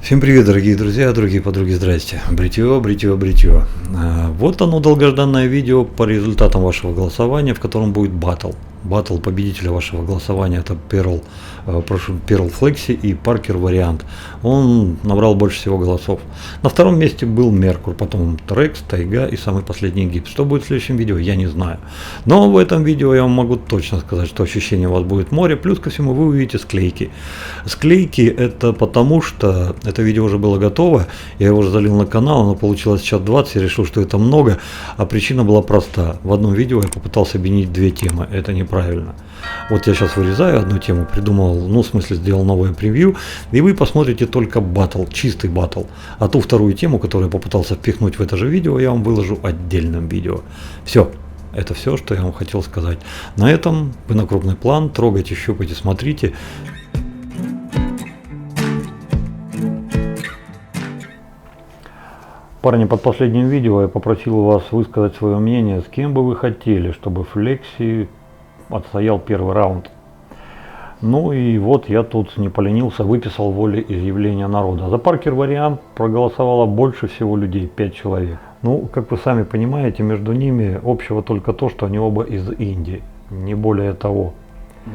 Всем привет, дорогие друзья, дорогие подруги, здрасте. Бритье. Вот оно, долгожданное видео по результатам вашего голосования, в котором будет батл. Батл победителя вашего голосования — это Перл Флекси и Паркер вариант. Он набрал больше всего голосов. На втором месте был Меркур, потом Трекс, Тайга и самый последний Гипс. Что будет в следующем видео, я не знаю. Но в этом видео я вам могу точно сказать, что ощущение у вас будет море. Плюс ко всему вы увидите склейки. Склейки — это потому, что это видео уже было готово, я его уже залил на канал, оно получилось час 20, я решил, что это много, а причина была проста. В одном видео я попытался объединить две темы, это неправильно. Вот я сейчас вырезаю одну тему, придумал, в смысле сделал новое превью, и вы посмотрите только батл, чистый батл. А ту вторую тему, которую я попытался впихнуть в это же видео, я вам выложу отдельным видео. Все. Это все, что я вам хотел сказать. На этом вы на крупный план, трогайте, щупайте, смотрите. Парни, под последним видео я попросил вас высказать свое мнение, с кем бы вы хотели, чтобы Флекси отстоял первый раунд. Ну и вот я тут не поленился, выписал волеизъявление народа. За Паркер вариант проголосовало больше всего людей, 5 человек. Как вы сами понимаете, между ними общего только то, что они оба из Индии, не более того.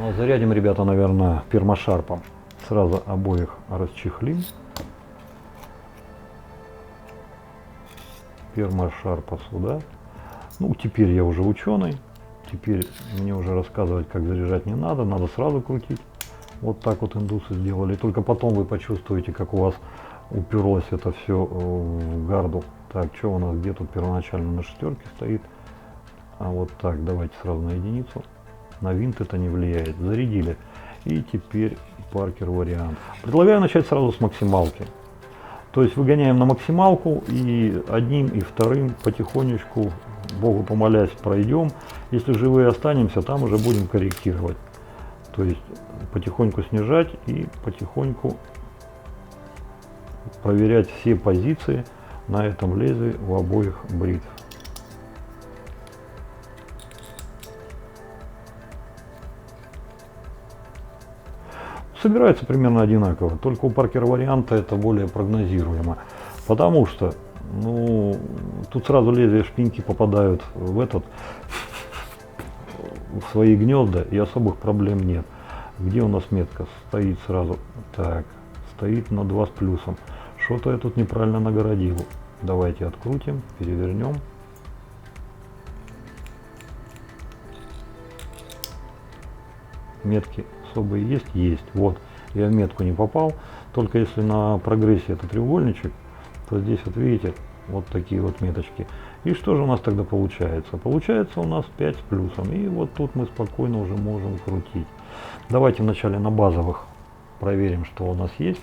А зарядим, ребята, наверное, пермашарпом. Сразу обоих расчехлим. Пермашарпа сюда. Теперь я уже ученый. Теперь мне уже рассказывать, как заряжать не надо. Надо сразу крутить. Вот так вот индусы сделали. И только потом вы почувствуете, как у вас уперлось это все в гарду. Так, что у нас, где тут первоначально на шестерке стоит? А вот так, давайте сразу на единицу. На винт это не влияет. Зарядили. И теперь Паркер вариант. Предлагаю начать сразу с максималки. То есть выгоняем на максималку и одним и вторым потихонечку, Богу помолясь, пройдем. Если живые останемся, там уже будем корректировать. То есть потихоньку снижать и потихоньку проверять все позиции на этом лезвии у обоих бритв. Собирается примерно одинаково, только у Паркера варианта это более прогнозируемо, потому что тут сразу лезвия шпиньки попадают в свои гнезда и особых проблем нет. Где у нас метка? Стоит сразу, так, стоит на 2 с плюсом. Что-то я тут неправильно нагородил. Давайте открутим, перевернем. Метки особые есть? Есть. Вот, я в метку не попал, только если на прогрессе это треугольничек, то здесь вот видите, вот такие вот меточки. И что же у нас тогда получается? Получается у нас 5 с плюсом, и вот тут мы спокойно уже можем крутить. Давайте вначале на базовых проверим, что у нас есть.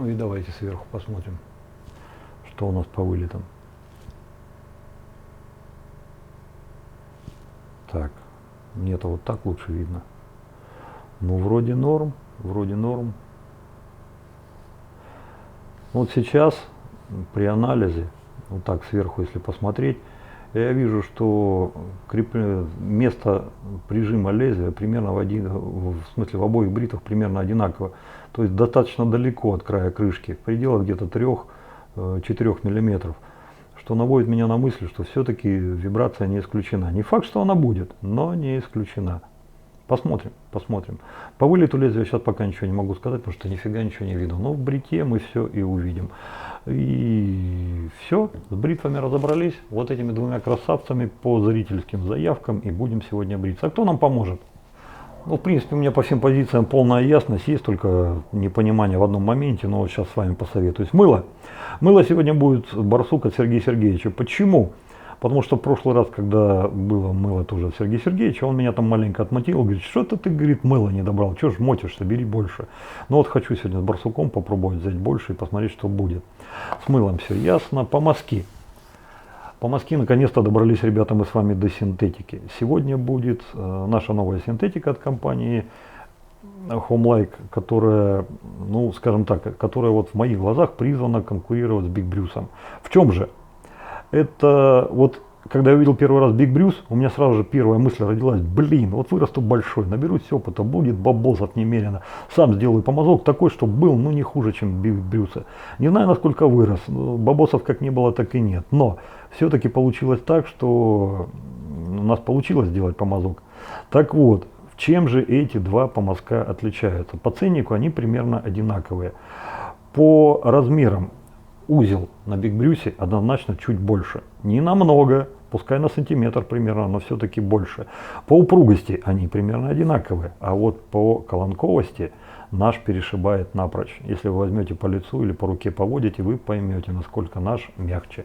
И давайте сверху посмотрим, что у нас по вылетам. Так, мне-то вот так лучше видно. Вроде норм, вроде норм. Вот сейчас при анализе, вот так сверху если посмотреть, я вижу, что место прижима лезвия примерно в смысле в обоих бритвах примерно одинаково. То есть достаточно далеко от края крышки, в пределах где-то 3-4 миллиметров. Что наводит меня на мысль, что все-таки вибрация не исключена. Не факт, что она будет, но не исключена. Посмотрим. По вылету лезвия сейчас пока ничего не могу сказать, потому что нифига ничего не видно. Но в бритье мы все и увидим. И все, с бритвами разобрались. Вот этими двумя красавцами по зрительским заявкам и будем сегодня бриться. А кто нам поможет? В принципе, у меня по всем позициям полная ясность, есть только непонимание в одном моменте, но вот сейчас с вами посоветуюсь. Мыло. Мыло сегодня будет барсук от Сергея Сергеевича. Почему? Потому что в прошлый раз, когда было мыло тоже от Сергея Сергеевича, он меня там маленько отмотил, говорит, что-то ты, говорит, мыло не добрал, что ж мотишься, бери больше. Вот хочу сегодня с барсуком попробовать взять больше и посмотреть, что будет. С мылом все ясно. По мазки. По мазки наконец-то добрались, ребята, мы с вами до синтетики. Сегодня будет наша новая синтетика от компании Homelike, которая, ну, скажем так, которая вот в моих глазах призвана конкурировать с Big Bruce. В чем же? Это вот, когда я увидел первый раз Big Bruce, у меня сразу же первая мысль родилась: блин, вот вырасту большой, наберусь опыта, будет бабосов немерено, сам сделаю помазок такой, чтобы был, ну, не хуже, чем Big Bruce. Не знаю, насколько вырос, бабосов как не было, так и нет, но все-таки получилось так, что у нас получилось сделать помазок. Так вот, чем же эти два помазка отличаются? По ценнику они примерно одинаковые. По размерам узел на Big Bruce однозначно чуть больше. Не намного, пускай на сантиметр примерно, но все-таки больше. По упругости они примерно одинаковые. А вот по колонковости наш перешибает напрочь. Если вы возьмете по лицу или по руке поводите, вы поймете, насколько наш мягче.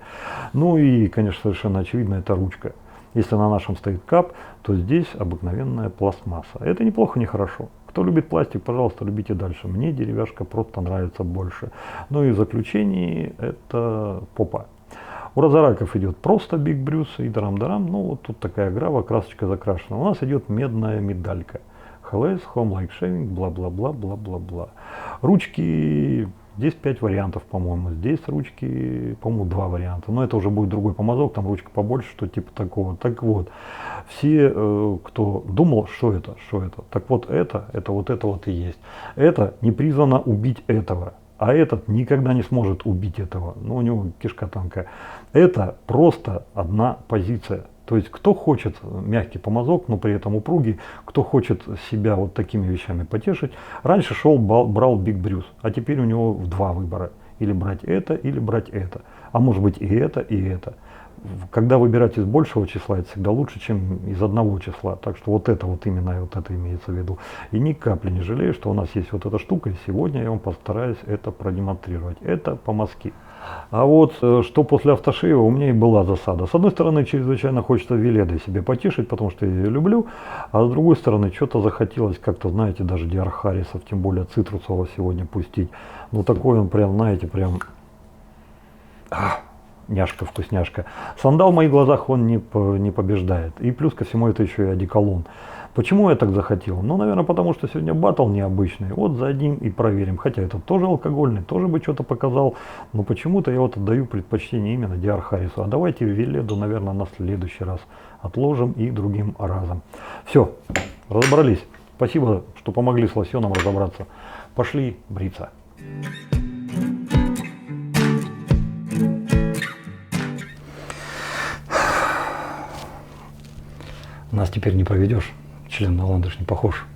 Ну и, конечно, совершенно очевидно, это ручка. Если на нашем стоит кап, то здесь обыкновенная пластмасса. Это неплохо, не хорошо. Кто любит пластик, пожалуйста, любите дальше. Мне деревяшка просто нравится больше. Ну и в заключении это попа. У Розараков идет просто Big Bruce и дарам-дарам. Ну вот тут такая грава, красочка закрашена. У нас идет медная медалька. HLS, Homelike Shaving, бла-бла-бла, бла-бла-бла. Ручки... Здесь 5 вариантов, по-моему. Здесь ручки, по-моему, 2 варианта. Но это уже будет другой помазок, там ручка побольше, что типа такого. Так вот, все, кто думал, что это, так вот это вот и есть. Это не призвано убить этого. А этот никогда не сможет убить этого. Ну, у него кишка тонкая. Это просто одна позиция. То есть, кто хочет мягкий помазок, но при этом упругий, кто хочет себя вот такими вещами потешить, раньше брал Big Bruce, а теперь у него два выбора. Или брать это, или брать это. А может быть и это, и это. Когда выбирать из большего числа, это всегда лучше, чем из одного числа. Так что вот это вот именно вот это имеется в виду. И ни капли не жалею, что у нас есть вот эта штука, и сегодня я вам постараюсь это продемонстрировать. Это помазки. А вот что после автошеева у меня и была засада. С одной стороны, чрезвычайно хочется Веледой себе потешить, потому что я ее люблю. А с другой стороны, что-то захотелось как-то, знаете, даже диархарисов, тем более цитрусового сегодня пустить. Ну такой он прям, знаете, прям... Няшка, вкусняшка. Сандал в моих глазах он не побеждает. И плюс ко всему это еще и одеколон. Почему я так захотел? Ну, наверное, потому что сегодня баттл необычный. Вот за одним и проверим. Хотя это тоже алкогольный, тоже бы что-то показал. Но почему-то я вот отдаю предпочтение именно диархарису. А давайте Веледу, наверное, на следующий раз отложим и другим разом. Все, разобрались. Спасибо, что помогли с лосьоном разобраться. Пошли бриться. Нас теперь не проведешь, член на ландыш не похож.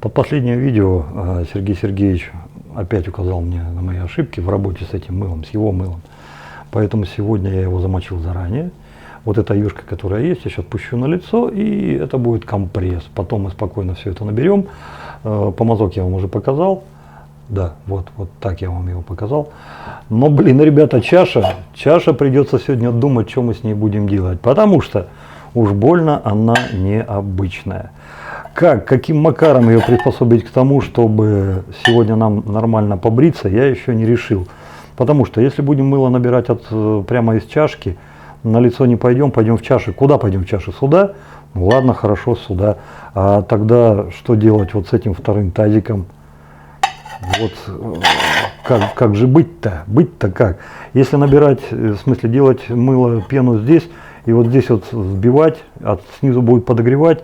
Под последнее видео Сергей Сергеевич опять указал мне на мои ошибки в работе с этим мылом, с его мылом. Поэтому сегодня я его замочил заранее. Вот эта юшка, которая есть, я сейчас пущу на лицо, и это будет компресс. Потом мы спокойно все это наберем. Помазок я вам уже показал. Да, вот так я вам его показал. Но, блин, ребята, чаша придется сегодня думать, что мы с ней будем делать. Потому что уж больно она необычная. Каким макаром ее приспособить к тому, чтобы сегодня нам нормально побриться, я еще не решил. Потому что если будем мыло набирать прямо из чашки, на лицо не пойдем, пойдем в чаши. Куда пойдем в чаши? Сюда? Ну ладно, хорошо, сюда. А тогда что делать вот с этим вторым тазиком? Вот как же быть-то? Быть-то как? Если набирать, в смысле делать мыло, пену здесь, и вот здесь вот взбивать, а снизу будет подогревать,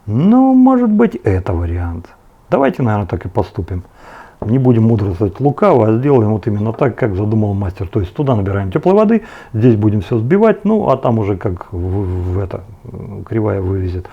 ну, может быть, это вариант. Давайте, наверное, так и поступим. Не будем мудрствовать лукаво, а сделаем вот именно так, как задумал мастер. То есть туда набираем теплой воды, здесь будем все взбивать, ну, а там уже как кривая вывезет.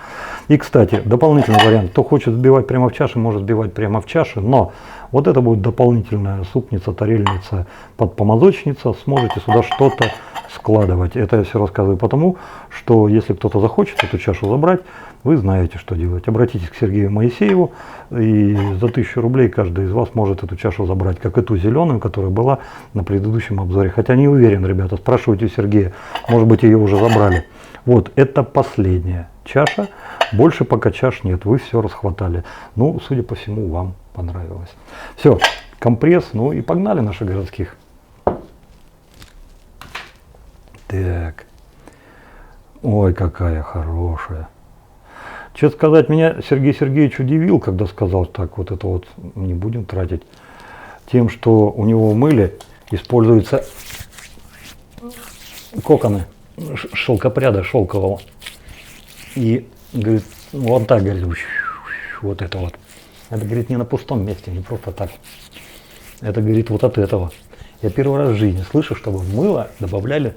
И, кстати, дополнительный вариант. Кто хочет взбивать прямо в чаше, может взбивать прямо в чаше, но вот это будет дополнительная супница, тарельница, подпомазочница. Сможете сюда что-то складывать. Это я все рассказываю потому, что если кто-то захочет эту чашу забрать, вы знаете, что делать. Обратитесь к Сергею Моисееву, и за 1000 рублей каждый из вас может эту чашу забрать, как эту зеленую, которая была на предыдущем обзоре. Хотя не уверен, ребята, спрашивайте у Сергея, может быть, ее уже забрали. Вот, это последняя чаша, больше пока чаш нет, вы все расхватали. Ну, судя по всему, вам понравилось. Все, компресс, ну и погнали наших городских. Так. Ой, какая хорошая. Честно сказать, меня Сергей Сергеевич удивил, когда сказал так, вот это вот не будем тратить, тем, что у него в мыле используются коконы шелкопряда шелкового. И говорит, вот так, говорит, вот это вот. Это, говорит, не на пустом месте, не просто так. Это, говорит, вот от этого. Я первый раз в жизни слышу, чтобы в мыло добавляли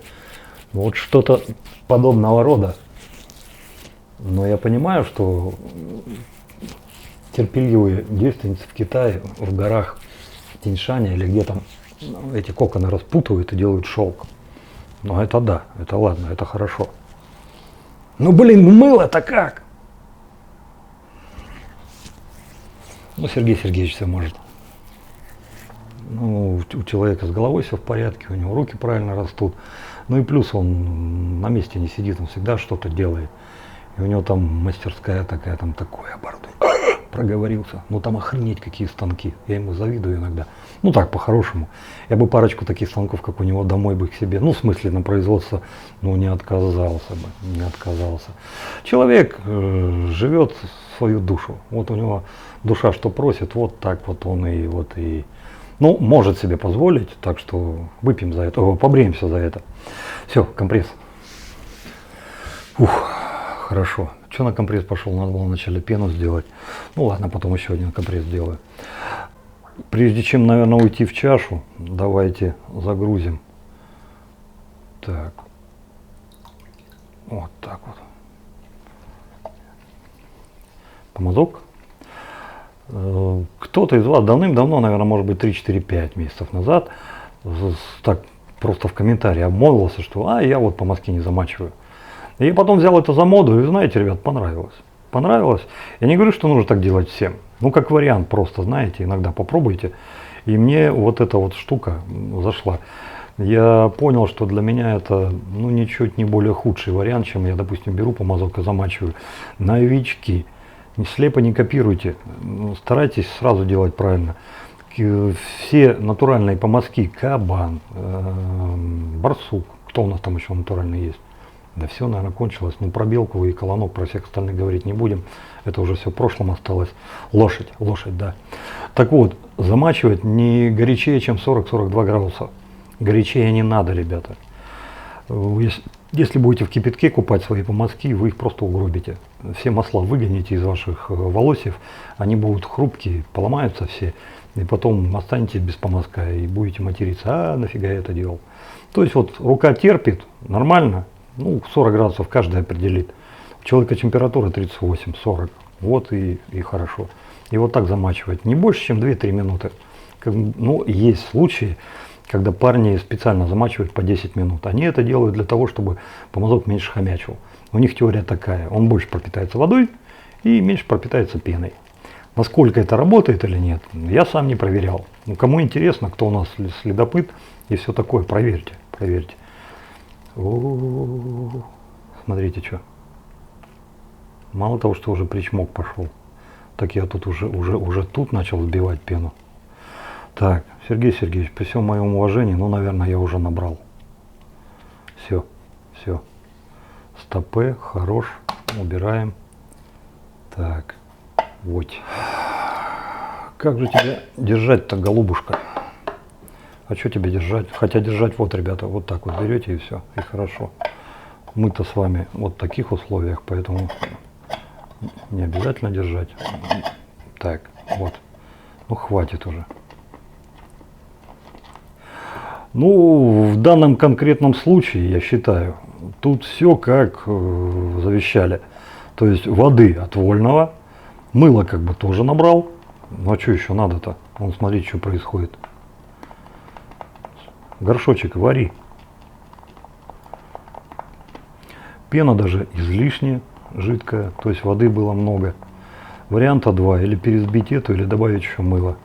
вот что-то подобного рода. Но я понимаю, что терпеливые девственницы в Китае, в горах Тиньшаня или где там эти коконы распутывают и делают шелк. Но это да, это ладно, это хорошо. Ну блин, мыло-то как? Ну, Сергей Сергеевич все может. Ну, у человека с головой все в порядке, у него руки правильно растут. Ну и плюс он на месте не сидит, он всегда что-то делает. И у него там мастерская такая, там такое оборудование. Проговорился. Ну там охренеть какие станки. Я ему завидую иногда. Ну так, по-хорошему. Я бы парочку таких станков, как у него, домой бы к себе, ну в смысле на производство, ну не отказался бы. Не отказался. Человек живет свою душу. Вот у него душа что просит, вот так вот он и вот и... Ну, может себе позволить, так что выпьем за это, побреемся за это. Все, компресс. Ух, хорошо. Что на компресс пошел? Надо было вначале пену сделать. Ну ладно, потом еще один компресс сделаю. Прежде чем, наверное, уйти в чашу, давайте загрузим. Так. Вот так вот. Помазок. Кто-то из вас давным-давно, наверное, может быть 3-4-5 месяцев назад, так просто в комментарии обмолвился, что я вот по мазке не замачиваю. И потом взял это за моду, и знаете, ребят, понравилось. Понравилось. Я не говорю, что нужно так делать всем. Ну, как вариант просто, знаете, иногда попробуйте. И мне вот эта вот штука зашла. Я понял, что для меня это, ну, ничуть не более худший вариант, чем я, допустим, беру помазок и замачиваю. Новички. Слепо не копируйте, старайтесь сразу делать правильно. Все натуральные помазки, кабан, барсук, кто у нас там еще натуральный есть? Да все, наверное, кончилось. Ну, про белку и колонок, про всех остальных говорить не будем. Это уже все в прошлом осталось. Лошадь, да. Так вот, замачивать не горячее, чем 40-42 градуса. Горячее не надо, ребята. Если будете в кипятке купать свои помазки, вы их просто угробите. Все масла выгоните из ваших волосьев, они будут хрупкие, поломаются все, и потом останетесь без помазка и будете материться, нафига я это делал. То есть вот рука терпит, нормально, ну 40 градусов каждый определит. У человека температура 38-40, вот и хорошо. И вот так замачивать, не больше, чем 2-3 минуты. Ну, есть случаи, когда парни специально замачивают по 10 минут. Они это делают для того, чтобы помазок меньше хомячил. У них теория такая, он больше пропитается водой и меньше пропитается пеной. Насколько это работает или нет, я сам не проверял. Ну, кому интересно, кто у нас следопыт и все такое, проверьте. О-о-о-о-о. Смотрите, что. Мало того, что уже причмок пошел, так я тут уже тут начал сбивать пену. Так, Сергей Сергеевич, при всем моем уважении, ну, наверное, я уже набрал. Все. Стопе, хорош, убираем. Так, вот. Как же тебя держать-то, голубушка? А что тебе держать? Хотя держать, вот, ребята, вот так вот берете и все, и хорошо. Мы-то с вами вот в таких условиях, поэтому не обязательно держать. Так, вот. Ну, хватит уже. Ну, в данном конкретном случае, я считаю, тут все как завещали. То есть воды от вольного, мыло как бы тоже набрал. Ну а что еще надо-то? Вон, смотрите, что происходит. Горшочек вари. Пена даже излишне жидкая, то есть воды было много. Варианта два, или пересбить эту, или добавить еще мыло.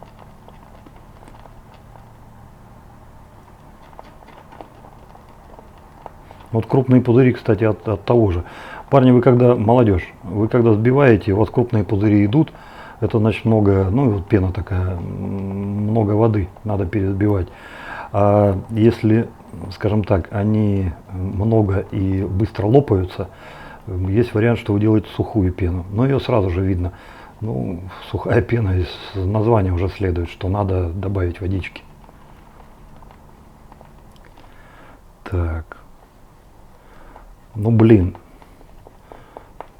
Вот крупные пузыри, кстати, от того же. Парни, вы когда, молодежь, вы когда сбиваете, у вас крупные пузыри идут, это значит много, ну вот пена такая, много воды, надо пересбивать. А если скажем так, они много и быстро лопаются, есть вариант, что вы делаете сухую пену. Но ее сразу же видно. Ну, сухая пена из названия уже следует, что надо добавить водички. Так. Ну блин.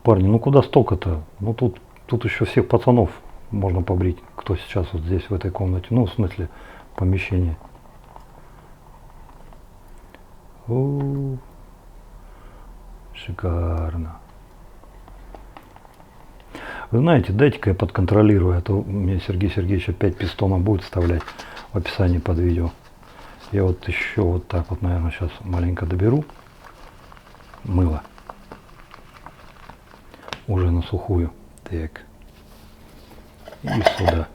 Парни, ну куда столько-то? Ну тут еще всех пацанов можно побрить, кто сейчас вот здесь в этой комнате. Ну, в смысле, помещении. О, шикарно. Вы знаете, дайте-ка я подконтролирую, а то мне Сергей Сергеевич опять пистона будет вставлять в описании под видео. Я вот еще вот так вот, наверное, сейчас маленько доберу мыло. Уже на сухую. Так. И сюда.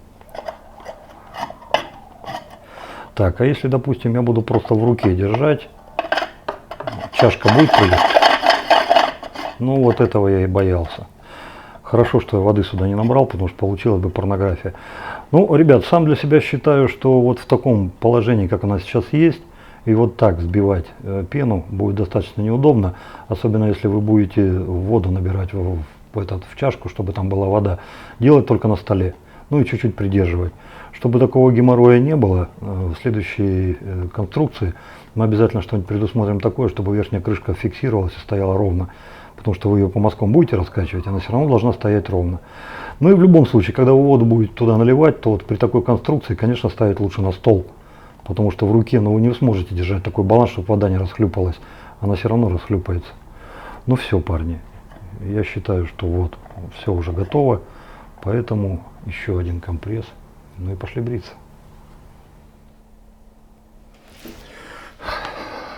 Так, а если, допустим, я буду просто в руке держать, чашка будет прыгать? Ну, вот этого я и боялся. Хорошо, что я воды сюда не набрал, потому что получилась бы порнография. Ну, ребят, сам для себя считаю, что вот в таком положении, как она сейчас есть, и вот так взбивать пену будет достаточно неудобно, особенно если вы будете воду набирать в чашку, чтобы там была вода. Делать только на столе, ну и чуть-чуть придерживать. Чтобы такого геморроя не было, в следующей конструкции мы обязательно что-нибудь предусмотрим такое, чтобы верхняя крышка фиксировалась и стояла ровно. Потому что вы ее по мазкам будете раскачивать, она все равно должна стоять ровно. Ну и в любом случае, когда вы воду будете туда наливать, то вот при такой конструкции, конечно, ставить лучше на стол. Потому что в руке, ну, вы не сможете держать такой баланс, чтобы вода не расхлюпалась. Она все равно расхлюпается. Ну все, парни, я считаю, что вот, все уже готово. Поэтому еще один компресс. Ну и пошли бриться.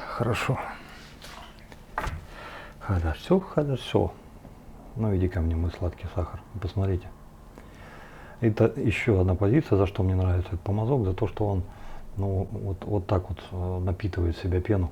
Хорошо. Хорошо, хорошо. Ну иди ко мне, мой сладкий сахар. Посмотрите. Это еще одна позиция, за что мне нравится этот помазок, за то, что он, ну, вот так вот напитывает в себя пену.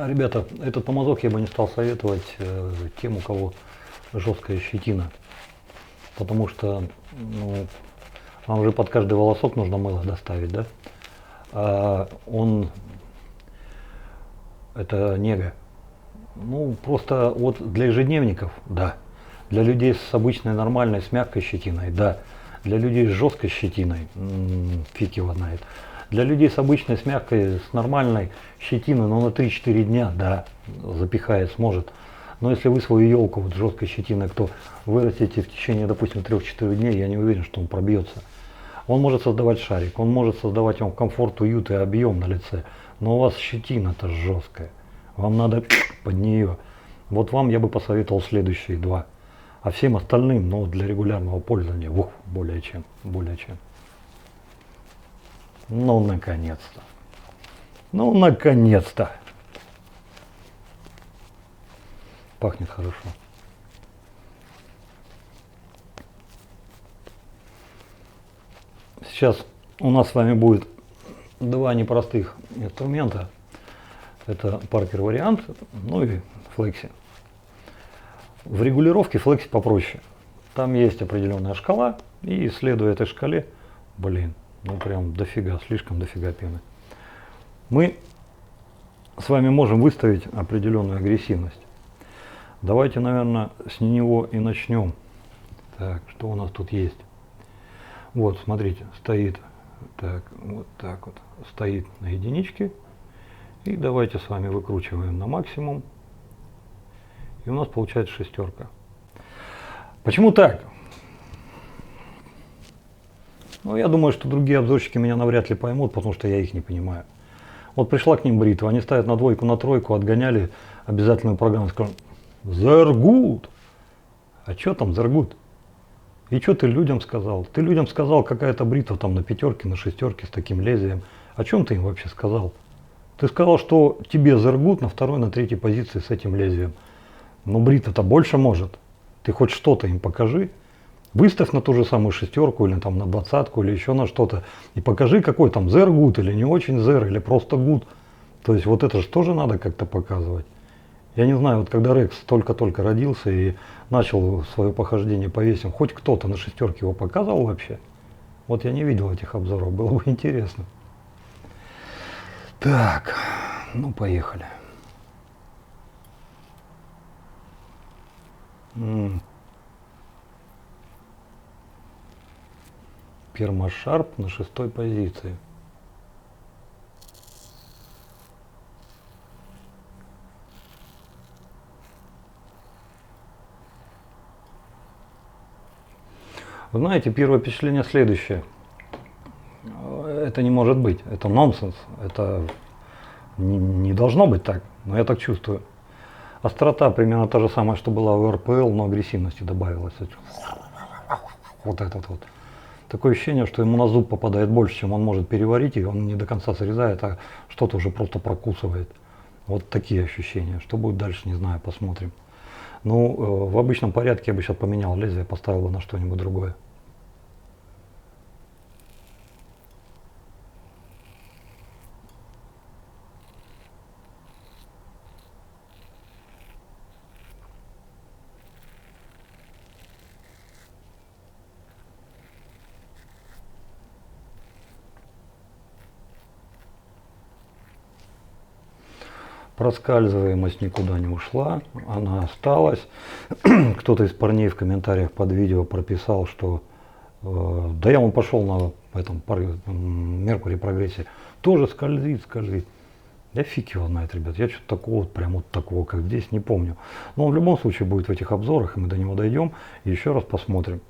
Ребята, этот помазок я бы не стал советовать тем, у кого жесткая щетина. Потому что, ну, вам же под каждый волосок нужно мыло доставить, да? А это нега. Ну, просто вот для ежедневников, да. Для людей с обычной нормальной, с мягкой щетиной, да. Для людей с жесткой щетиной, фиг его знает. Для людей с обычной, с мягкой, с нормальной щетиной, но на 3-4 дня, да, запихает, сможет. Но если вы свою елку вот с жесткой щетиной, кто вырастите в течение, допустим, 3-4 дней, я не уверен, что он пробьется. Он может создавать шарик, он может создавать вам комфорт, уют и объем на лице, но у вас щетина-то жесткая. Вам надо под нее. Вот вам я бы посоветовал следующие два. А всем остальным, ну, для регулярного пользования, более чем, более чем. Ну, наконец-то. Ну, наконец-то. Пахнет хорошо. Сейчас у нас с вами будет два непростых инструмента. Это Parker вариант, ну и Flexi. В регулировке Flexi попроще. Там есть определенная шкала, и следуя этой шкале, блин, ну прям дофига, слишком дофига пены. Мы с вами можем выставить определенную агрессивность. Давайте, наверное, с него и начнем. Так, что у нас тут есть? Вот, смотрите, стоит так вот, стоит на единичке. И давайте с вами выкручиваем на максимум. И у нас получается шестерка. Почему так? Ну, я думаю, что другие обзорщики меня навряд ли поймут, потому что я их не понимаю. Вот пришла к ним бритва, они ставят на двойку, на тройку, отгоняли обязательную программу, скажут, Зергут. А что там Зергут? И что ты людям сказал? Ты людям сказал, какая-то бритва там на пятерке, на шестерке с таким лезвием. О чем ты им вообще сказал? Ты сказал, что тебе Зергут на второй, на третьей позиции с этим лезвием. Но бритва-то больше может. Ты хоть что-то им покажи. Выставь на ту же самую шестерку или там на двадцатку или еще на что-то и покажи, какой там зер гуд или не очень зер или просто гуд. То есть вот это же тоже надо как-то показывать. Я не знаю, вот когда Рекс только-только родился и начал свое похождение по весям, хоть кто-то на шестерке его показывал вообще? Вот я не видел этих обзоров, было бы интересно. Так, ну поехали. Пермашарп на 6-й позиции. Вы знаете, первое впечатление следующее. Это не может быть, это нонсенс, это не должно быть так, но я так чувствую. Острота примерно та же самая, что была у РПЛ, но агрессивности добавилось. Вот этот вот. Такое ощущение, что ему на зуб попадает больше, чем он может переварить, и он не до конца срезает, а что-то уже просто прокусывает. Вот такие ощущения. Что будет дальше, не знаю, посмотрим. Ну, в обычном порядке я бы сейчас поменял лезвие, поставил бы на что-нибудь другое. Проскальзываемость никуда не ушла, она осталась. Кто-то из парней в комментариях под видео прописал, что да я он пошел на этом Меркурий прогрессе, тоже скользит. Я фиг его знает, ребят, я что-то такого, прям вот такого, как здесь, не помню. Но он в любом случае будет в этих обзорах, и мы до него дойдем и еще раз посмотрим.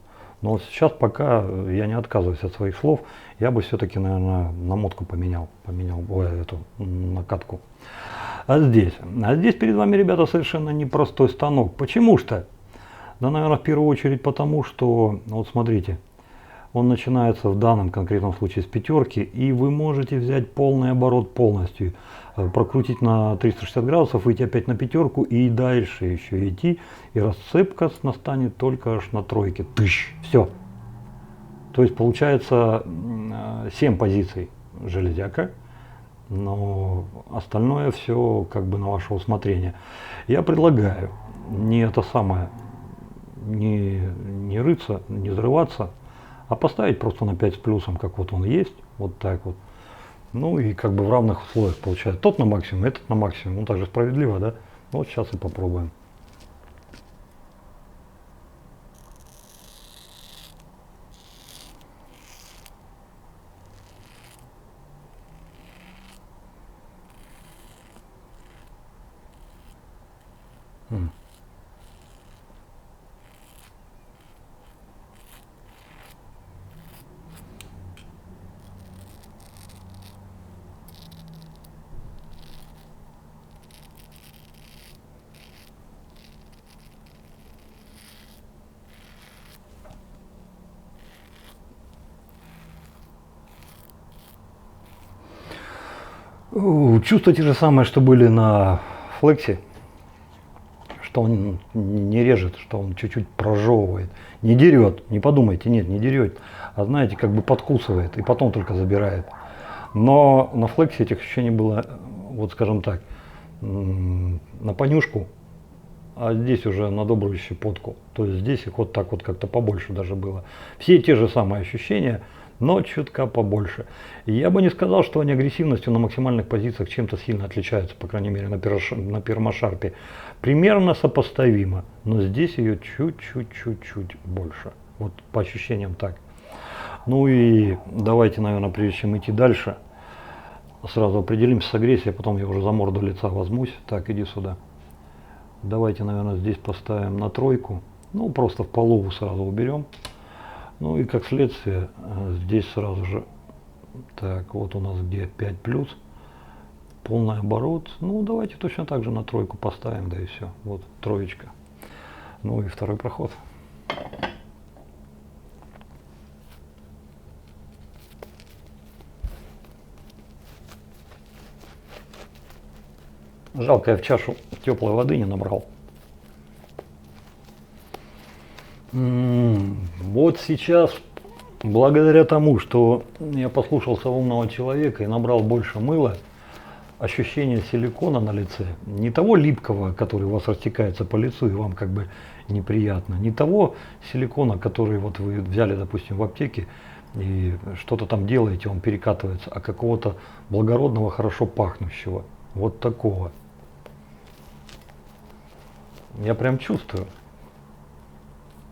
Но вот сейчас пока я не отказываюсь от своих слов, я бы все-таки, наверное, намотку поменял эту накатку. А здесь перед вами, ребята, совершенно непростой станок. Почему что? Да, наверное, в первую очередь потому, что, вот смотрите, он начинается в данном конкретном случае с пятерки, и вы можете взять полный оборот полностью, прокрутить на 360 градусов, выйти опять на пятерку и дальше еще идти, и расцепка настанет только аж на тройке. Тыщ, все. То есть получается 7 позиций железяка. Но остальное все как бы на ваше усмотрение. Я предлагаю не это самое, не рыться, не взрываться, а поставить просто на 5 с плюсом, как вот он есть, вот так вот. Ну и как бы в равных условиях получается. Тот на максимум, этот на максимум. Ну так же справедливо, да? Ну, вот сейчас и попробуем. Чувства те же самые, что были на флексе, что он не режет, что он чуть-чуть прожевывает, не дерет, не подумайте, нет, не дерет, а знаете, как бы подкусывает и потом только забирает. Но на флексе этих ощущений было, вот скажем так, на понюшку, а здесь уже на добрую щепотку. То есть здесь их вот так вот как-то побольше даже было. Все те же самые ощущения, но чутка побольше. И я бы не сказал, что они агрессивностью на максимальных позициях чем-то сильно отличаются, по крайней мере на пермашарпе. Примерно сопоставимо, но здесь ее чуть-чуть больше. Вот по ощущениям так. Ну и давайте, наверное, прежде чем идти дальше, сразу определимся с агрессией, потом я уже за морду лица возьмусь. Так, иди сюда. Давайте, наверное, здесь поставим на тройку. Ну, просто в полову сразу уберем. Ну и как следствие, здесь сразу же, так, вот у нас где 5 плюс, полный оборот. Ну, давайте точно так же на тройку поставим, да и все. Вот, троечка. Ну и второй проход. Жалко, я в чашу теплой воды не набрал. Вот сейчас, благодаря тому, что я послушался умного человека и набрал больше мыла, ощущение силикона на лице, не того липкого, который у вас растекается по лицу и вам как бы неприятно, не того силикона, который вот вы взяли, допустим, в аптеке и что-то там делаете, он перекатывается, а какого-то благородного, хорошо пахнущего, вот такого. Я прям чувствую.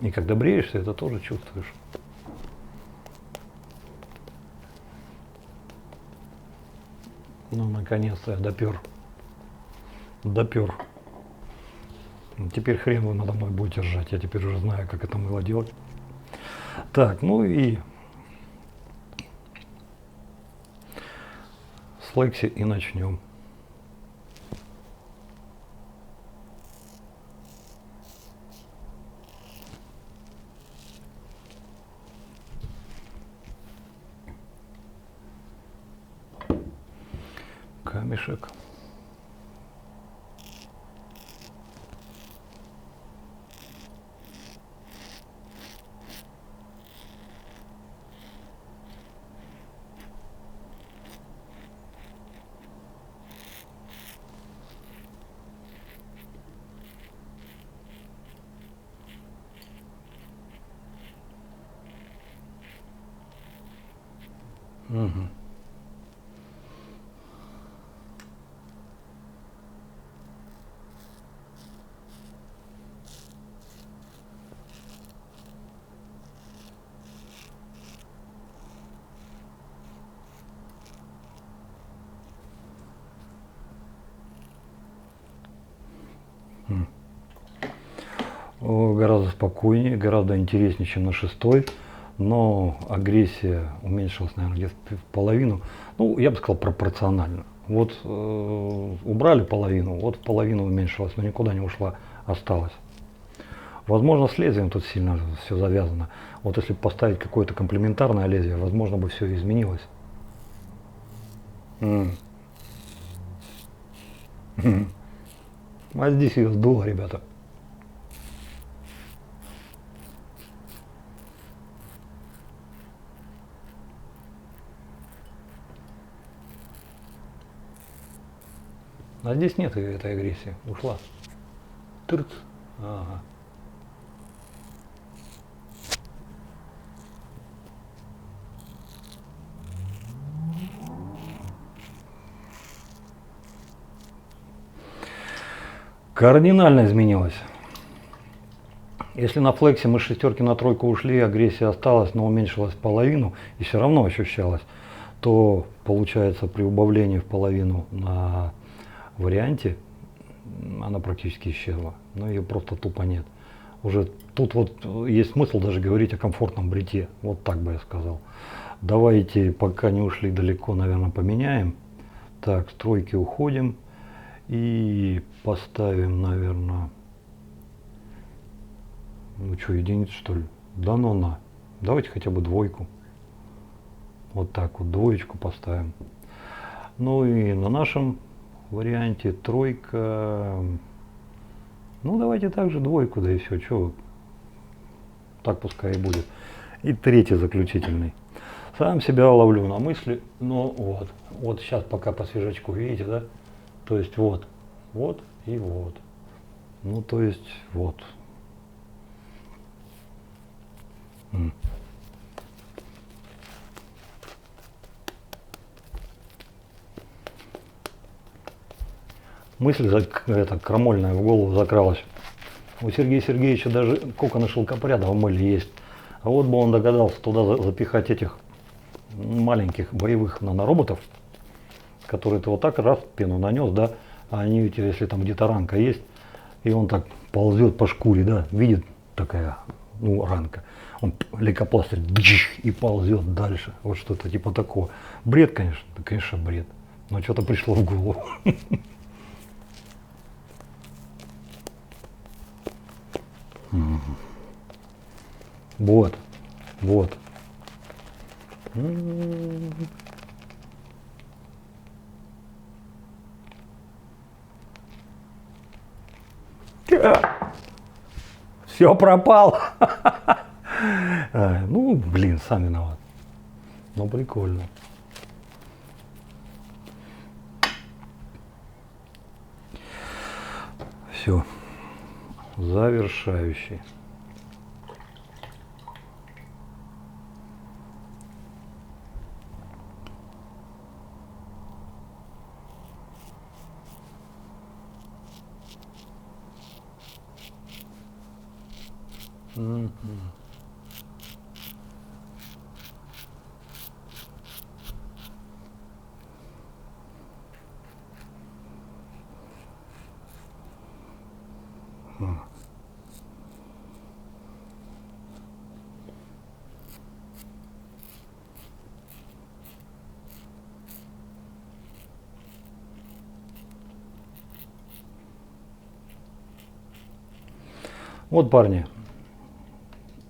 И когда бреешься, это тоже чувствуешь. Ну, наконец-то я допер. Допер. Теперь хрен вы надо мной будете ржать. Я теперь уже знаю, как это мыло делать. Так, ну и с Флекси и начнем. Камешек. Угу. Гораздо спокойнее, гораздо интереснее, чем на шестой, но агрессия уменьшилась, наверное, где-то в половину. Ну, я бы сказал, пропорционально. Вот убрали половину, вот половину уменьшилась, но никуда не ушла, осталась. Возможно, с лезвием тут сильно все завязано. Вот если поставить какое-то комплементарное лезвие, возможно, бы все изменилось. А здесь ее сдуло, ребята. А здесь нет этой агрессии, ушла. Тырц. Ага. Кардинально изменилось. Если на флексе мы с шестерки на тройку ушли, агрессия осталась, но уменьшилась в половину и все равно ощущалась, то получается при убавлении в половину на варианте она практически исчезла. Но ее просто тупо нет. Уже тут вот есть смысл даже говорить о комфортном бритье. Вот так бы я сказал. Давайте, пока не ушли далеко, наверное, поменяем. Так, с тройки уходим. И поставим, наверное, ну что, единицу что ли? Да ну на. Давайте хотя бы двойку. Вот так вот, двоечку поставим. Ну и на нашем варианте тройка. Ну давайте также двойку, да и все. Что, так пускай и будет. И третий заключительный. Сам себя ловлю на мысли, но вот. Вот сейчас пока по свежачку, видите, да? То есть вот, вот и вот. Ну то есть вот. Мысль крамольная в голову закралась. У Сергея Сергеевича даже коконы шелкопряда в мыле есть. А вот бы он догадался туда запихать этих маленьких боевых нанороботов, которые ты вот так раз пену нанес, да, а они ведь, если там где-то ранка есть, и он так ползет по шкуре, да, видит такая, ну, ранка, он лейкопластырь и ползет дальше, вот что-то типа такого. Бред, конечно, да, конечно, бред, но что-то пришло в голову. Вот, вот. Все пропало. Ну, блин, сам виноват. Ну, прикольно. Все. Завершающий. Вот, парни,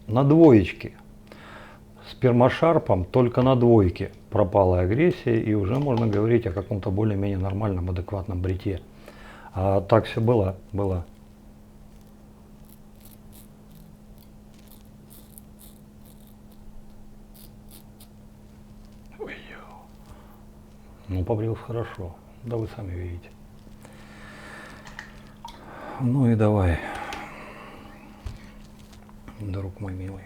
на двоечке с пермошарпом, только на двойке пропала агрессия, и уже можно говорить о каком-то более-менее нормальном, адекватном бритье. А так все было. Ну, побрился хорошо. Да вы сами видите. Ну и давай, друг мой милый.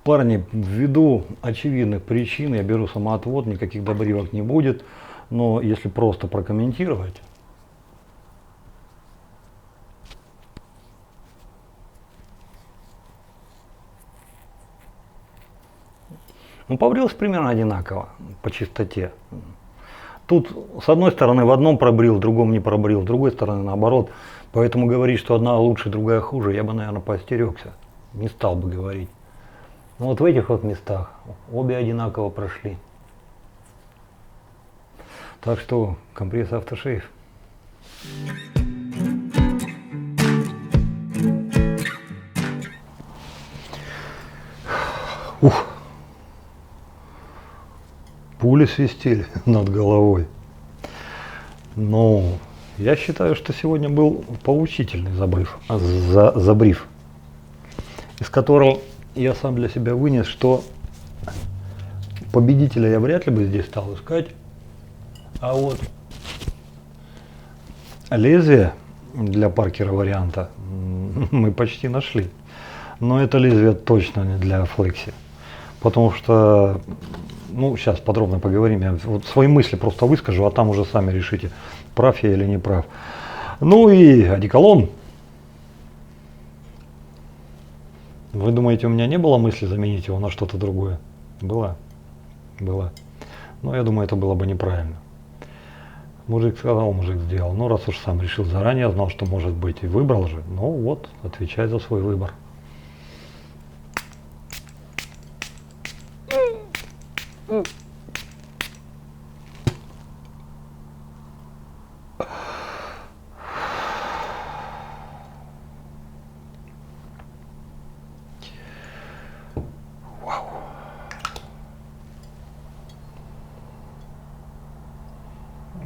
Парни, ввиду очевидных причин я беру самоотвод, никаких добривок не будет, но если просто прокомментировать. Ну, побрился примерно одинаково по чистоте. Тут с одной стороны в одном пробрил, в другом не пробрил, с другой стороны наоборот. Поэтому говорить, что одна лучше, другая хуже, я бы, наверное, поостерегся. Не стал бы говорить. Но вот в этих вот местах обе одинаково прошли. Так что компресс автошейв. Ух. Пули свистели над головой. Но я считаю, что сегодня был поучительный забриф, из которого я сам для себя вынес, что победителя я вряд ли бы здесь стал искать, а вот лезвие для Паркера варианта мы почти нашли. Но это лезвие точно не для флекси, потому что, ну, сейчас подробно поговорим, я вот свои мысли просто выскажу, а там уже сами решите, прав я или не прав. Ну и одеколон. Вы думаете, у меня не было мысли заменить его на что-то другое? Была. Но я думаю, это было бы неправильно. Мужик сказал, мужик сделал. Ну, раз уж сам решил заранее, знал, что может быть, и выбрал же. Ну вот, отвечай за свой выбор.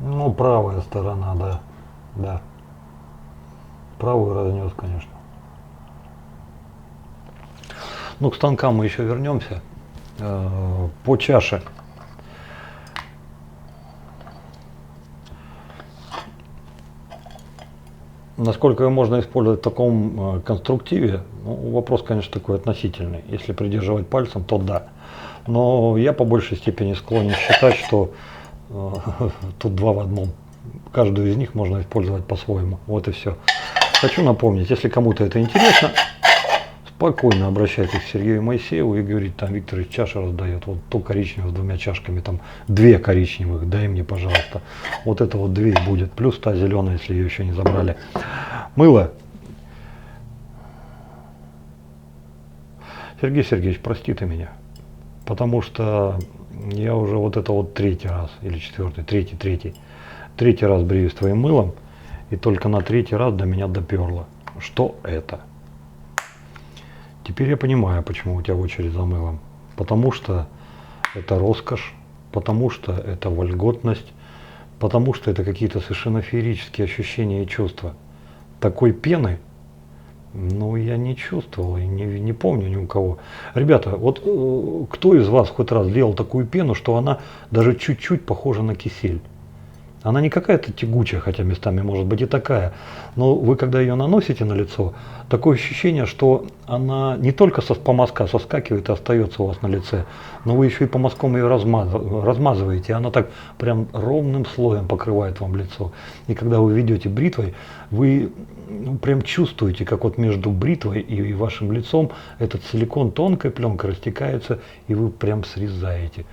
Ну, правая сторона, да. Правую разнес, конечно. Ну, к станкам мы еще вернемся. По чаше. Насколько ее можно использовать в таком конструктиве, ну, вопрос, конечно, такой относительный. Если придерживать пальцем, то да. Но я по большей степени склонен считать, что тут два в одном. Каждую из них можно использовать по-своему. Вот и все. Хочу напомнить, если кому-то это интересно, спокойно обращайтесь к Сергею Моисееву и говорите, там Виктор чаша раздает, вот то коричневое с двумя чашками, там 2 коричневых, дай мне, пожалуйста. Вот это вот 2 будет, плюс та зеленая, если ее еще не забрали. Мыло. Сергей Сергеевич, прости ты меня, потому что я уже вот это вот 3-й раз, или 4-й, 3-й раз бреюсь твоим мылом, и только на 3-й раз до меня доперло. Что это? Теперь я понимаю, почему у тебя очередь за мылом. Потому что это роскошь, потому что это вольготность, потому что это какие-то совершенно феерические ощущения и чувства. Такой пены, ну, я не чувствовал и не помню ни у кого. Ребята, вот кто из вас хоть раз делал такую пену, что она даже чуть-чуть похожа на кисель? Она не какая-то тягучая, хотя местами может быть и такая, но вы когда ее наносите на лицо, такое ощущение, что она не только по мазка соскакивает и остается у вас на лице, но вы еще и по мазкам ее размазываете, и она так прям ровным слоем покрывает вам лицо. И когда вы ведете бритвой, вы прям чувствуете, как вот между бритвой и вашим лицом этот силикон тонкой пленкой растекается, и вы прям срезаете.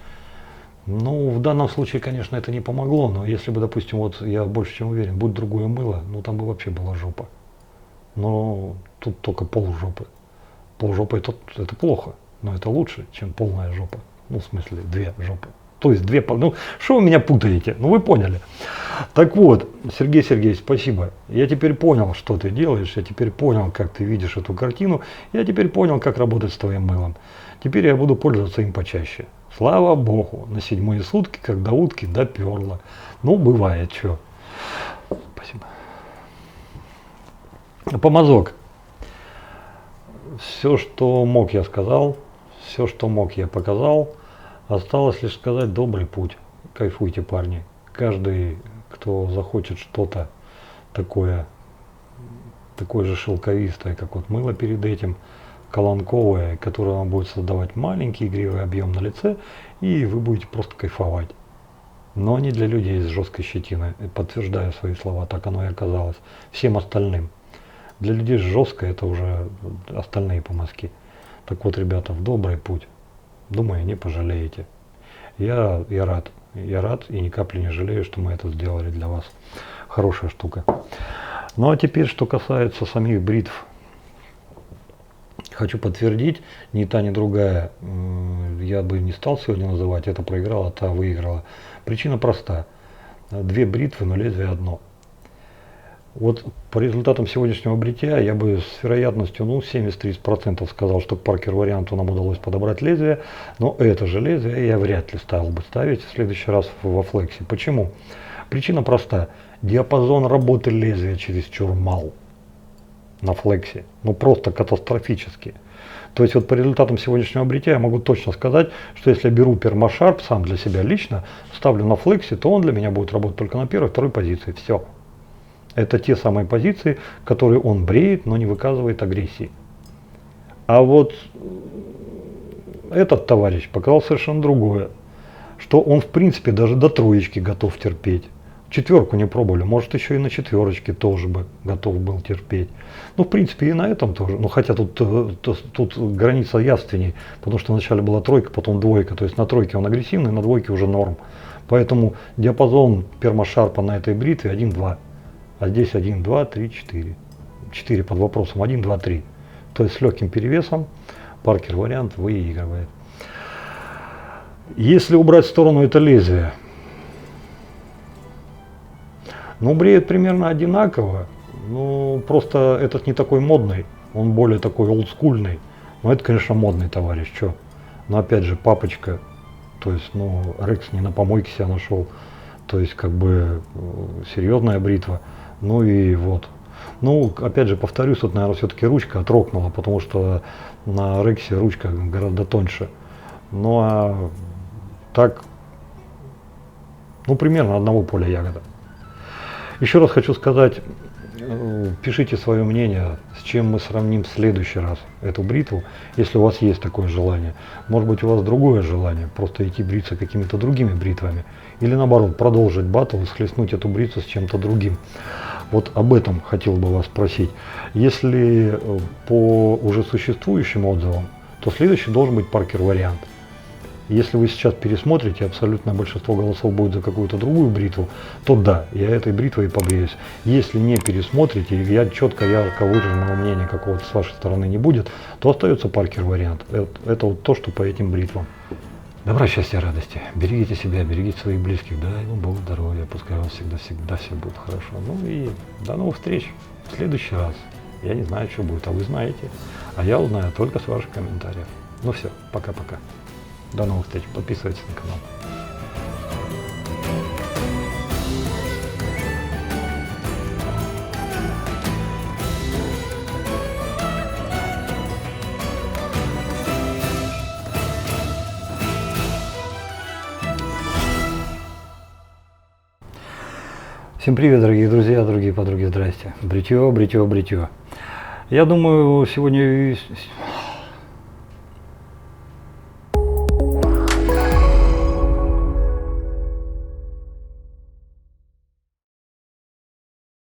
Ну, в данном случае, конечно, это не помогло, но если бы, допустим, вот я больше чем уверен, будет другое мыло, ну там бы вообще была жопа. Но тут только полжопы. Полжопы это плохо, но это лучше, чем полная жопа. Ну, в смысле, 2 жопы. То есть 2, ну, что вы меня путаете? Ну, вы поняли. Так вот, Сергей Сергеевич, спасибо. Я теперь понял, что ты делаешь, я теперь понял, как ты видишь эту картину, я теперь понял, как работать с твоим мылом. Теперь я буду пользоваться им почаще. Слава Богу, на 7-е сутки, как до утки, доперло. Ну, бывает, что. Спасибо. Помазок. Все, что мог, я сказал. Все, что мог, я показал. Осталось лишь сказать добрый путь. Кайфуйте, парни. Каждый, кто захочет что-то такое же шелковистое, как вот мыло перед этим, колонковое, которое вам будет создавать маленький игривый объем на лице, и вы будете просто кайфовать. Но не для людей с жесткой щетиной. Подтверждаю свои слова, так оно и оказалось. Всем остальным. Для людей с жесткой это уже остальные помазки. Так вот, ребята, в добрый путь. Думаю, не пожалеете. Я рад и ни капли не жалею, что мы это сделали для вас. Хорошая штука. Ну а теперь, что касается самих бритв. Хочу подтвердить, ни та, ни другая я бы не стал сегодня называть, это проиграла, та выиграла. Причина проста. 2 бритвы, но лезвие одно. Вот по результатам сегодняшнего бритья я бы с вероятностью 70-30% сказал, что к Паркер варианту нам удалось подобрать лезвие, но это же лезвие я вряд ли стал бы ставить в следующий раз во флексе. Почему? Причина проста. Диапазон работы лезвия чересчур мал на флексе, ну просто катастрофически. То есть вот по результатам сегодняшнего бритья я могу точно сказать, что если я беру пермашарп сам для себя лично, ставлю на флексе, то он для меня будет работать только на 1-й, 2-й позиции. Все. Это те самые позиции, которые он бреет, но не выказывает агрессии. А вот этот товарищ показал совершенно другое, что он в принципе даже до 3 готов терпеть. 4 не пробовали, может еще и на 4 тоже бы готов был терпеть. Ну, в принципе, и на этом тоже. Ну, хотя тут граница явственней, потому что вначале была 3, потом 2. То есть на 3 он агрессивный, на 2 уже норм. Поэтому диапазон пермашарпа на этой бритве 1-2. А здесь 1, 2, 3, 4. 4 под вопросом, 1, 2, 3. То есть с легким перевесом Паркер вариант выигрывает. Если убрать в сторону это лезвие, ну, бреет примерно одинаково, ну, просто этот не такой модный, он более такой олдскульный. Но это, конечно, модный товарищ, что. Но опять же, папочка, то есть, ну, Рекс не на помойке себя нашел, то есть, как бы, серьезная бритва. Ну и вот. Ну, опять же, повторюсь, тут, наверное, все-таки ручка отрокнула, потому что на Рексе ручка гораздо тоньше. Ну, а так, ну, примерно одного поля ягода. Еще раз хочу сказать, пишите свое мнение, с чем мы сравним в следующий раз эту бритву, если у вас есть такое желание. Может быть, у вас другое желание, просто идти бриться какими-то другими бритвами. Или наоборот, продолжить батл и схлестнуть эту бритву с чем-то другим. Вот об этом хотел бы вас спросить. Если по уже существующим отзывам, то следующий должен быть Паркер-вариант. Если вы сейчас пересмотрите, абсолютное большинство голосов будет за какую-то другую бритву, то да, я этой бритвой и побреюсь. Если не пересмотрите, и я четко, ярко выраженного мнения какого-то с вашей стороны не будет, то остается Паркер-вариант. Это вот то, что по этим бритвам. Добра, счастья, радости. Берегите себя, берегите своих близких. Дай вам Бог здоровья, пускай у вас всегда все будет хорошо. Ну и до новых встреч в следующий раз. Я не знаю, что будет, а вы знаете. А я узнаю только с ваших комментариев. Ну все, пока-пока. До новых встреч. Подписывайтесь на канал. Всем привет, дорогие друзья, дорогие подруги, здрасте. Бритье. Я думаю, сегодня